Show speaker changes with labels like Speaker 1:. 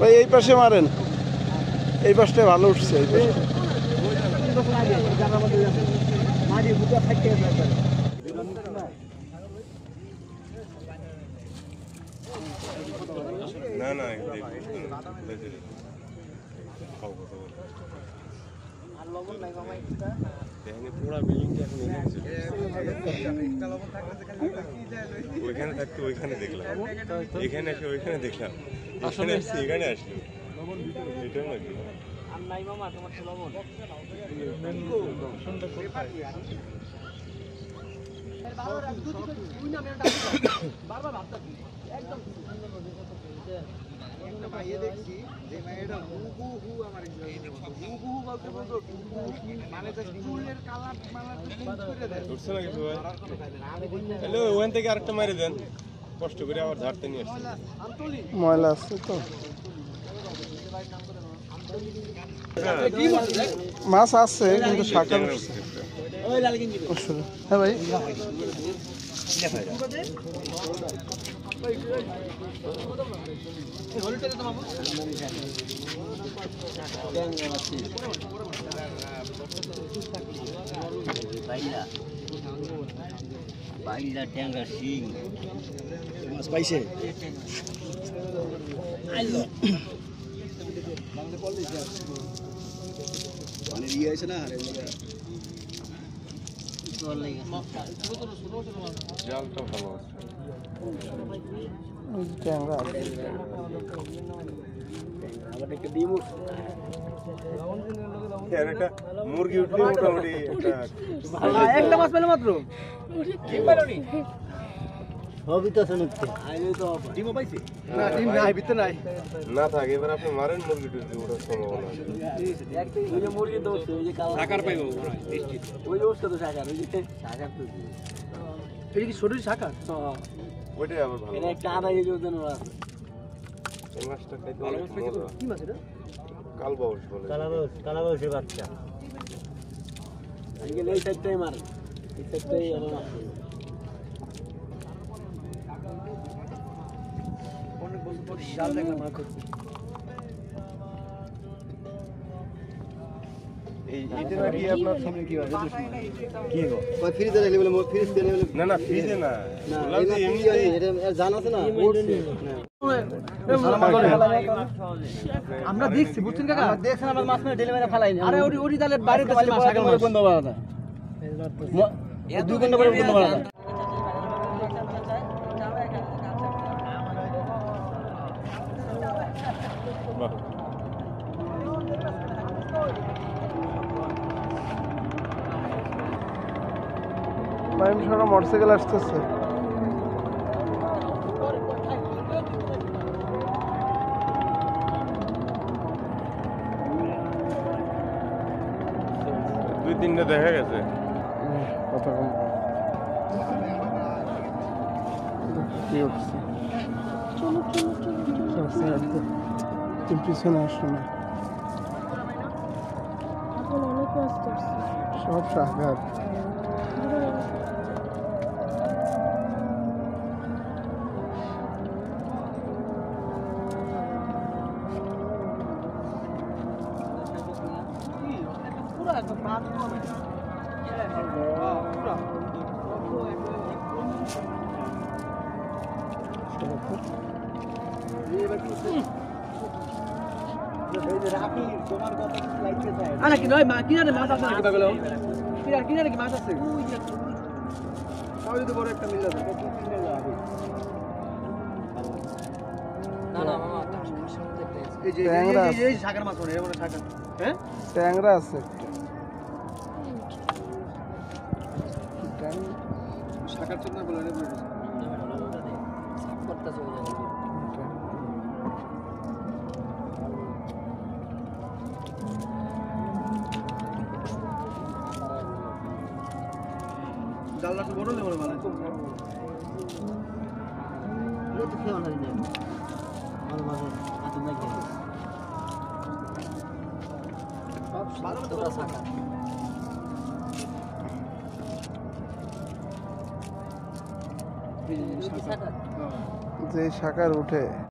Speaker 1: ভাই এই পাশে মারেন, এই পাশটা ভালো উঠছে। এই পাশে
Speaker 2: না না পুরা বিল্ডিংটা ওইখানে থাকতে ওইখানে দেখলাম, এখানে এসে ওইখানে দেখলাম, এখানে আসছি এখানে আসলো, এটাও নাকি
Speaker 3: দেখছি যে মেয়েটা হুবহু আমার হুবহু বলতে বলতো মানে চুলের কালার করে দেয়।
Speaker 2: উঠছে নাকি সবাই? হ্যালো, ওখান থেকে আরেকটা মারি দেন, কষ্ট করে আবার ঝাড়তে নিয়ে আসছে।
Speaker 1: ময়লা আছে তো, মাছ আছে কিন্তু শাখা উঠছে। হ্যাঁ ভাই,
Speaker 4: বাইলা ট্যাংরা শিং
Speaker 3: মাছ পাইছে মানে ইয়ে আছে না
Speaker 2: জালটা ভালো আছে।
Speaker 1: ট্যাংরা
Speaker 2: একটা মুরগি উঠলে মোটামুটি
Speaker 3: একটা মাছ পেলে মাত্র
Speaker 4: সবই তো শুনছে
Speaker 3: ডিমও পাইছে না, ডিম নাই ভিতরে নাই
Speaker 2: না থাকে। এবার আপনি মারেন মুরগি টুরগি ওঠার সম্ভাবনা আছে।
Speaker 4: ওই যে মুরগি দোষ ওই যে কালো
Speaker 3: শাকার পাইবো নিশ্চিত।
Speaker 4: ওই যে ওষুধ শাকার ওই যে শাকার তো
Speaker 3: এটা কি ছোট শাকার?
Speaker 2: ওইটাই আবার ভালো।
Speaker 4: এটা একটা আধা কেজি ওজন আছে
Speaker 2: এই মাছটা খাইতে অনেক মজা।
Speaker 3: কি মাছ এটা?
Speaker 2: কালবাউস বলে।
Speaker 4: কালাবাউসের বাচ্চা আজকে এই সাইডটাই মার এই সাইডটাই আমার
Speaker 3: অনেক বছর পর জাল দেখলাম মাছ ধরতে।
Speaker 2: এইটা নাকি আপনার
Speaker 3: সামনে কি হয়
Speaker 2: কি গো?
Speaker 3: ওই ফ্রিজে রাখলে বলে ফ্রিজ তেলে বলে
Speaker 2: না না ফ্রিজে না, বললাম যে এমনি
Speaker 3: এটা জানা আছে না আমরা দেখছি বুঝছেন কাকা, আমরা দেখছেন আমরা মাছ মেরে ডেলিভারি ফালাই আরে ওরি ওরি তাহলে বাইরে তো মাছ আগে মাছ বন্ধ করা যায় 2 ঘন্টা পরে বন্ধ করা যায়।
Speaker 2: বাহ,
Speaker 1: ভাই সারা মোটরসাইকেল আসতেছে।
Speaker 2: দুই তিনটা দেখা গেছে।
Speaker 1: কত কম কি উঠছে, পিছনে আসো না, সব শাখার।
Speaker 3: আরে কি নয় কিনারে মাছ আছে নাকি পাগল? কিনারে কি মাছ আছে? তাও যদি বড় একটা মিল আছে না না মামা এই যে এই সাগর মাছ ওরে বড় সাগর। হ্যাঁ
Speaker 1: ট্যাংরা আছে একটা,
Speaker 3: সাগর চোখ না বলে রে বলে
Speaker 4: করতে চলে যাবে
Speaker 3: জালটা তো বড় লেবল মানে তো
Speaker 4: ये तो क्यों नहीं है और मानो आते नहीं है सब थोड़ा सा
Speaker 1: যে শাখার উঠে